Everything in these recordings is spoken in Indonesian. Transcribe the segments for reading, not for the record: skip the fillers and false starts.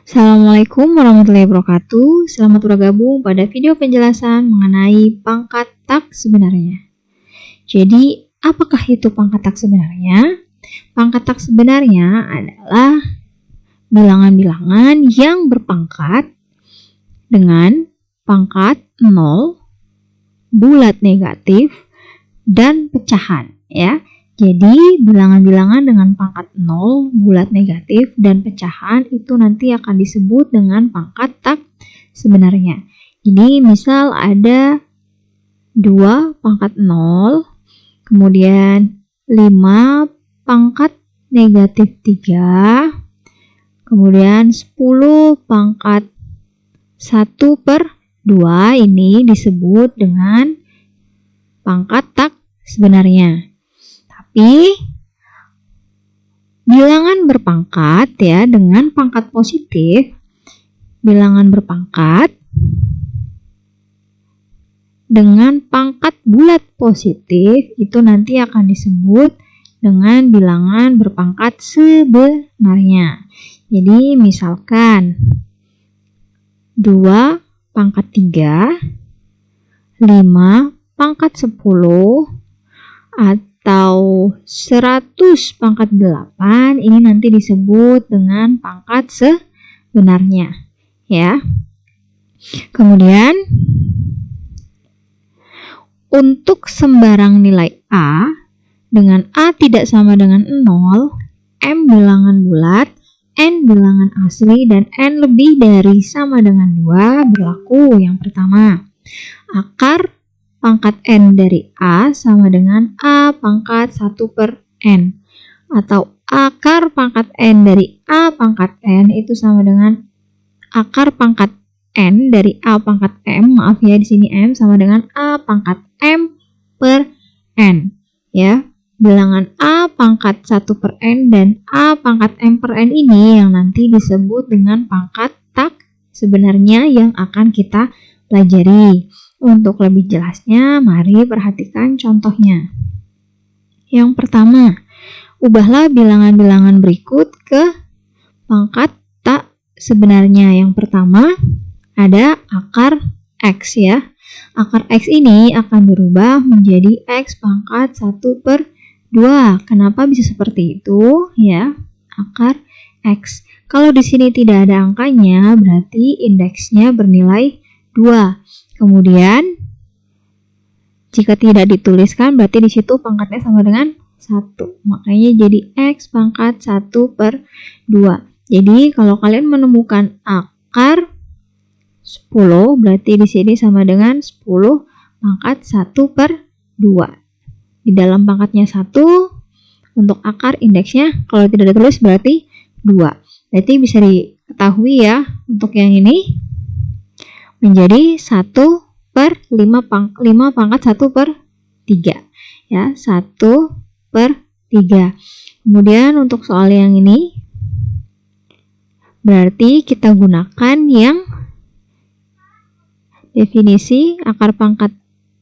Assalamualaikum warahmatullahi wabarakatuh. Selamat bergabung pada video penjelasan mengenai pangkat tak sebenarnya. Jadi, apakah itu pangkat tak sebenarnya? Pangkat tak sebenarnya adalah bilangan-bilangan yang berpangkat dengan pangkat 0, bulat negatif, dan pecahan, ya. Jadi, bilangan-bilangan dengan pangkat 0, bulat negatif, dan pecahan itu nanti akan disebut dengan pangkat tak sebenarnya. Jadi, misal ada 2 pangkat 0, kemudian 5 pangkat negatif 3, kemudian 10 pangkat 1/2, ini disebut dengan pangkat tak sebenarnya. Tapi bilangan berpangkat ya dengan pangkat positif, bilangan berpangkat dengan pangkat bulat positif itu nanti akan disebut dengan bilangan berpangkat sebenarnya. Jadi misalkan 2 pangkat 3, 5 pangkat 10, atau 100 pangkat 8, ini nanti disebut dengan pangkat sebenarnya, ya. Kemudian untuk sembarang nilai A dengan A tidak sama dengan 0, M bilangan bulat, N bilangan asli, dan N lebih dari sama dengan 2 berlaku. Yang pertama, akar pangkat N dari A sama dengan A pangkat 1/N, atau akar pangkat N dari A pangkat N itu sama dengan akar pangkat N dari A pangkat M, maaf ya di sini M sama dengan A pangkat M per N, ya. Bilangan A pangkat 1/N dan A pangkat M per N ini yang nanti disebut dengan pangkat tak sebenarnya yang akan kita pelajari. Untuk lebih jelasnya, mari perhatikan contohnya. Yang pertama, ubahlah bilangan-bilangan berikut ke pangkat tak sebenarnya. Yang pertama, ada akar X ya. Akar X ini akan berubah menjadi X pangkat 1/2. Kenapa bisa seperti itu? Ya, akar X. Kalau di sini tidak ada angkanya, berarti indeksnya bernilai 2. Kemudian jika tidak dituliskan berarti di situ pangkatnya sama dengan 1. Makanya jadi X pangkat 1/2. Jadi kalau kalian menemukan akar 10 berarti di sini sama dengan 10 pangkat 1/2. Di dalam pangkatnya 1, untuk akar indeksnya kalau tidak ditulis berarti 2. Berarti bisa diketahui ya untuk yang ini menjadi 1/5 pangkat 1/3 ya, 1/3. Kemudian untuk soal yang ini berarti kita gunakan yang definisi akar pangkat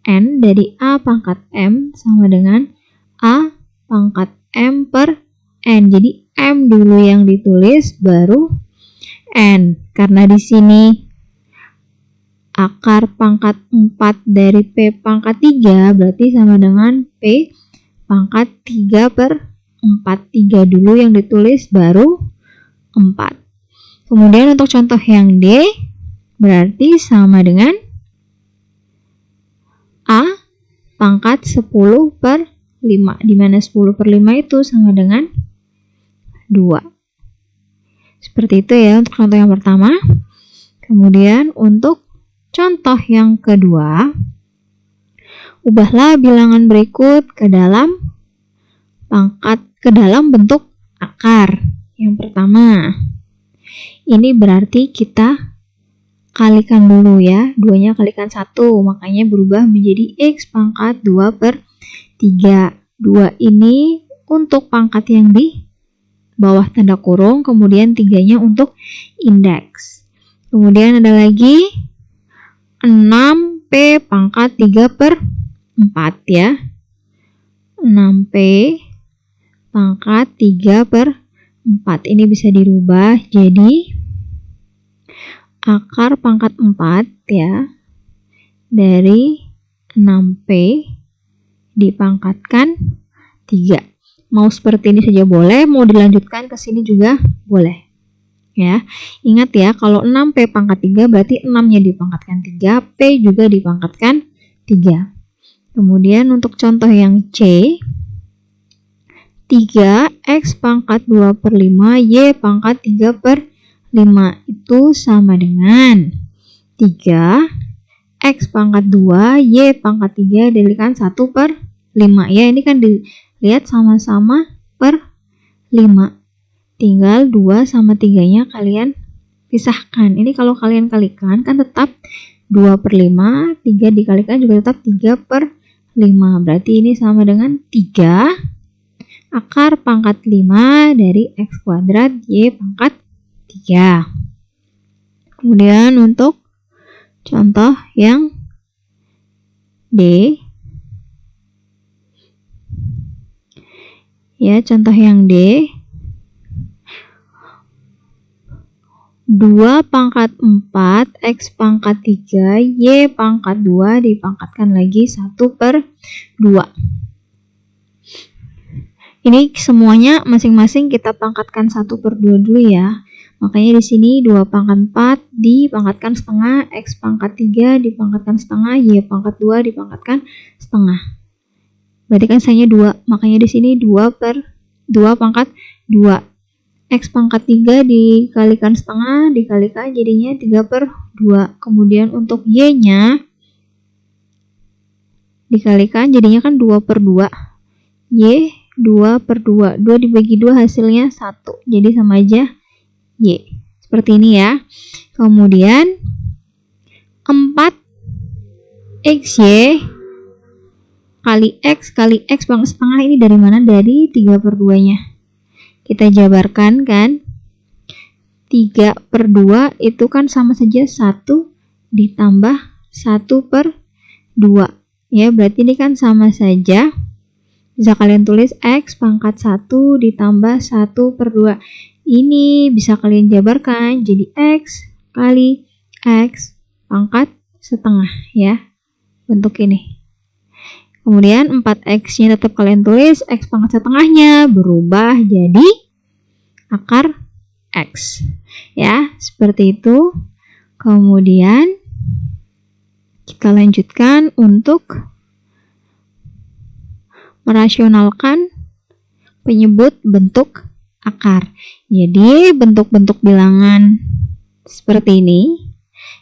N dari A pangkat M sama dengan A pangkat M per N. Jadi M dulu yang ditulis baru N, karena di sini akar pangkat 4 dari P pangkat 3 berarti sama dengan P pangkat 3/4. 3 dulu yang ditulis baru 4. Kemudian untuk contoh yang D berarti sama dengan A pangkat 10/5, di mana 10/5 itu sama dengan 2. Seperti itu ya untuk contoh yang pertama. Kemudian untuk contoh yang kedua, ubahlah bilangan berikut ke dalam bentuk akar. Yang pertama, ini berarti kita kalikan dulu ya, 2-nya kalikan 1, makanya berubah menjadi X pangkat 2/3. 2 ini untuk pangkat yang di bawah tanda kurung, kemudian 3-nya untuk indeks. Kemudian ada lagi 6P pangkat 3/4 ya. 6P pangkat 3/4. Ini bisa dirubah jadi akar pangkat 4 ya, dari 6P dipangkatkan 3. Mau seperti ini saja boleh, mau dilanjutkan ke sini juga boleh. Ya, ingat ya, kalau 6P pangkat 3 berarti 6-nya dipangkatkan 3, P juga dipangkatkan 3. Kemudian untuk contoh yang C, 3X pangkat 2/5 Y pangkat 3/5 itu sama dengan 3X pangkat 2 Y pangkat 3 dikalikan 1/5 ya, ini kan dilihat sama-sama per 5. Tinggal 2 sama 3-nya kalian pisahkan. Ini kalau kalian kalikan kan tetap 2/5, 3 dikalikan juga tetap 3/5. Berarti ini sama dengan 3 akar pangkat 5 dari X kuadrat Y pangkat 3. Kemudian untuk contoh yang D. Ya, contoh yang D. 2 pangkat 4 X pangkat 3 Y pangkat 2 dipangkatkan lagi 1/2. Ini semuanya masing-masing kita pangkatkan 1/2 dulu ya. Makanya di sini 2 pangkat 4 dipangkatkan setengah, X pangkat 3 dipangkatkan setengah, Y pangkat 2 dipangkatkan setengah. Berarti kan sisanya 2. Makanya di sini 2 pangkat 2. X pangkat 3 dikalikan setengah, dikalikan jadinya 3/2. Kemudian untuk Y-nya dikalikan jadinya kan 2/2. Y 2/2. 2 dibagi 2 hasilnya 1. Jadi sama aja Y. Seperti ini ya. Kemudian 4XY kali X pangkat setengah ini dari mana? Dari 3/2-nya. Kita jabarkan kan, 3/2 itu kan sama saja 1 ditambah 1/2 ya, berarti ini kan sama saja, bisa kalian tulis X pangkat 1 ditambah 1/2. Ini bisa kalian jabarkan jadi X kali X pangkat setengah ya, bentuk ini. Kemudian 4X-nya tetap kalian tulis, X pangkat setengahnya berubah jadi akar X. Ya, seperti itu. Kemudian kita lanjutkan untuk merasionalkan penyebut bentuk akar. Jadi, bentuk-bentuk bilangan seperti ini.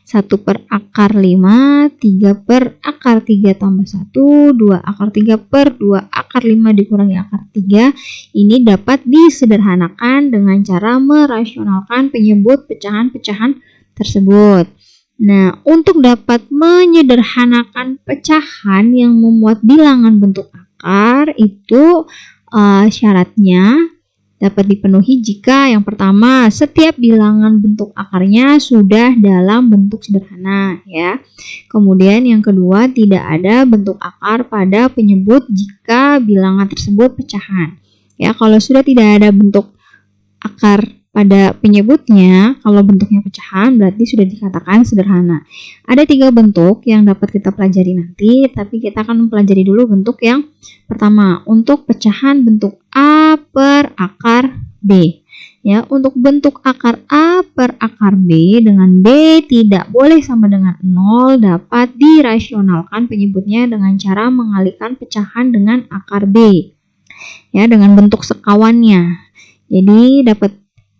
1/akar 5, 3/akar 3 tambah 1, 2/akar 3/2 akar 5 dikurangi akar 3. Ini dapat disederhanakan dengan cara merasionalkan penyebut pecahan-pecahan tersebut. Nah, untuk dapat menyederhanakan pecahan yang memuat bilangan bentuk akar itu syaratnya dapat dipenuhi jika yang pertama, setiap bilangan bentuk akarnya sudah dalam bentuk sederhana ya. Kemudian yang kedua, tidak ada bentuk akar pada penyebut jika bilangan tersebut pecahan. Ya, kalau sudah tidak ada bentuk akar pada penyebutnya, kalau bentuknya pecahan berarti sudah dikatakan sederhana. Ada 3 bentuk yang dapat kita pelajari nanti, tapi kita akan mempelajari dulu bentuk yang pertama, untuk pecahan bentuk A/akar B. Ya, untuk bentuk akar A/akar B dengan B tidak boleh sama dengan 0 dapat dirasionalkan penyebutnya dengan cara mengalihkan pecahan dengan akar B. Ya, dengan bentuk sekawannya. Jadi dapat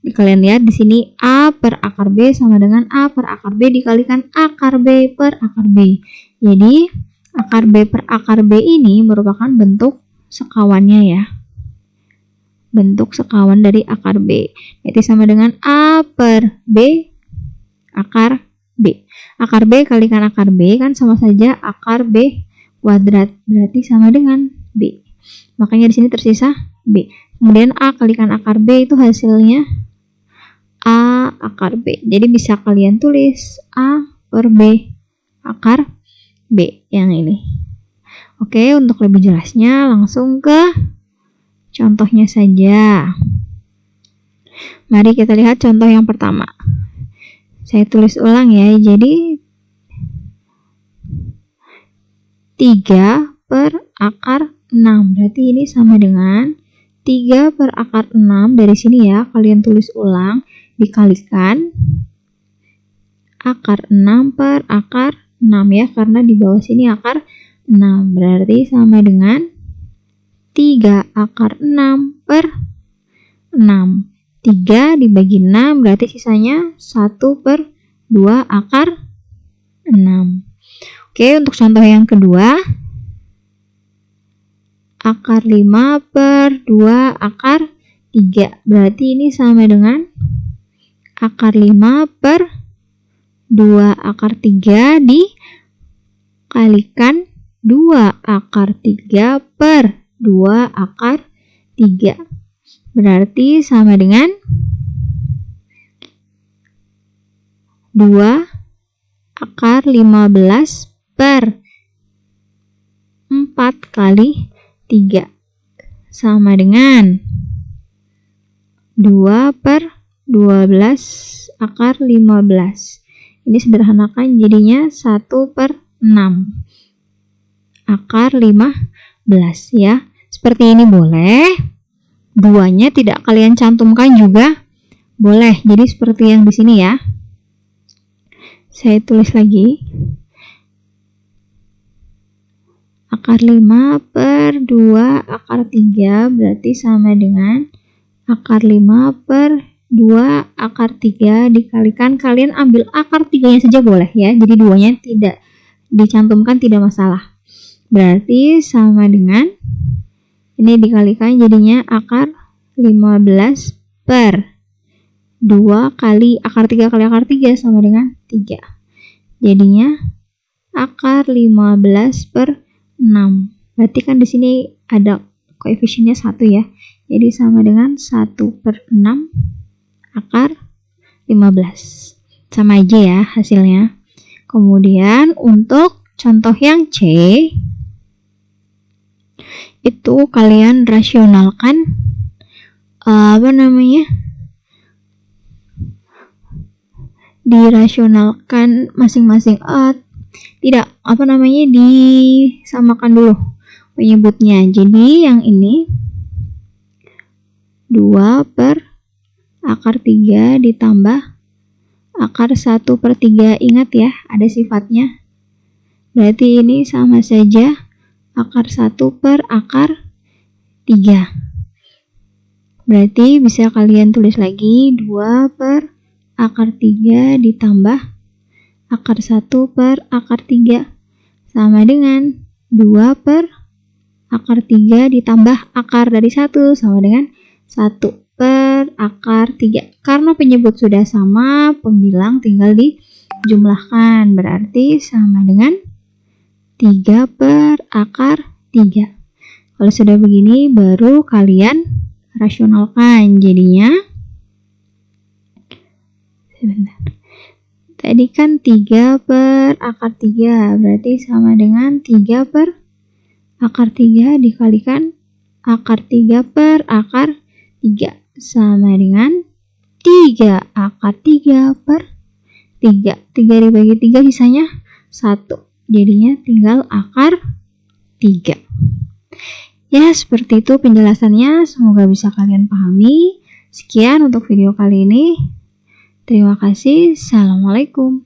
kalian lihat di sini A/akar B sama dengan A/akar B dikalikan akar B/akar B. Jadi akar B/akar B ini merupakan bentuk sekawannya ya. Bentuk sekawan dari akar B. Berarti sama dengan A/B akar B. Akar B kalikan akar B kan sama saja akar B kuadrat. Berarti sama dengan B. Makanya di sini tersisa B. Kemudian A kalikan akar B itu hasilnya A akar B. Jadi bisa kalian tulis A/B akar B yang ini. Oke, untuk lebih jelasnya langsung ke contohnya saja. Mari kita lihat contoh yang pertama. Saya tulis ulang ya. Jadi 3 per akar 6. Berarti ini sama dengan 3 per akar 6. Dari sini ya, kalian tulis ulang. Dikalikan akar 6 per akar 6 ya. Karena di bawah sini akar 6. Berarti sama dengan 3 akar 6 per 6. 3 dibagi 6 berarti sisanya 1 per 2 akar 6. Oke, untuk contoh yang kedua, akar 5 per 2 akar 3. Berarti ini sama dengan akar 5 per 2 akar 3 dikalikan 2 akar 3 per 2 akar 3. Berarti sama dengan 2 akar 15 per 4 kali 3. Sama dengan 2 per 12 akar 15. Ini sederhanakan jadinya 1 per 6 akar 15 ya. Seperti ini boleh. Duanya tidak kalian cantumkan juga boleh. Jadi seperti yang di sini ya. Saya tulis lagi. Akar 5 per 2 akar 3 berarti sama dengan akar 5 per 2 akar 3 dikalikan, kalian ambil akar 3-nya saja boleh ya. Jadi duanya tidak dicantumkan, tidak masalah. Berarti sama dengan ini dikalikan jadinya akar 15 per 2 kali akar 3 kali akar 3 sama dengan 3. Jadinya akar 15 per 6. Berarti kan di sini ada koefisiennya 1 ya. Jadi sama dengan 1 per 6 akar 15. Sama aja ya hasilnya. Kemudian untuk contoh yang C, itu kalian rasionalkan dirasionalkan masing-masing disamakan dulu penyebutnya. Jadi yang ini 2 per akar 3 ditambah akar 1 per 3. Ingat ya, ada sifatnya. Berarti ini sama saja akar 1 per akar 3. Berarti bisa kalian tulis lagi 2 per akar 3 ditambah akar 1 per akar 3 sama dengan 2 per akar 3 ditambah akar dari 1 sama dengan 1 per akar 3. Karena penyebut sudah sama, pembilang tinggal dijumlahkan. Berarti sama dengan 3 per akar 3. Kalau sudah begini baru kalian rasionalkan. Jadinya sebentar. Tadi kan 3 per akar 3 berarti sama dengan 3 per akar 3 dikalikan akar 3 per akar 3 sama dengan 3 akar 3 per 3. 3 dibagi 3 sisanya 1. Jadinya tinggal akar 3. Ya, seperti itu penjelasannya. Semoga bisa kalian pahami. Sekian untuk video kali ini. Terima kasih. Assalamualaikum.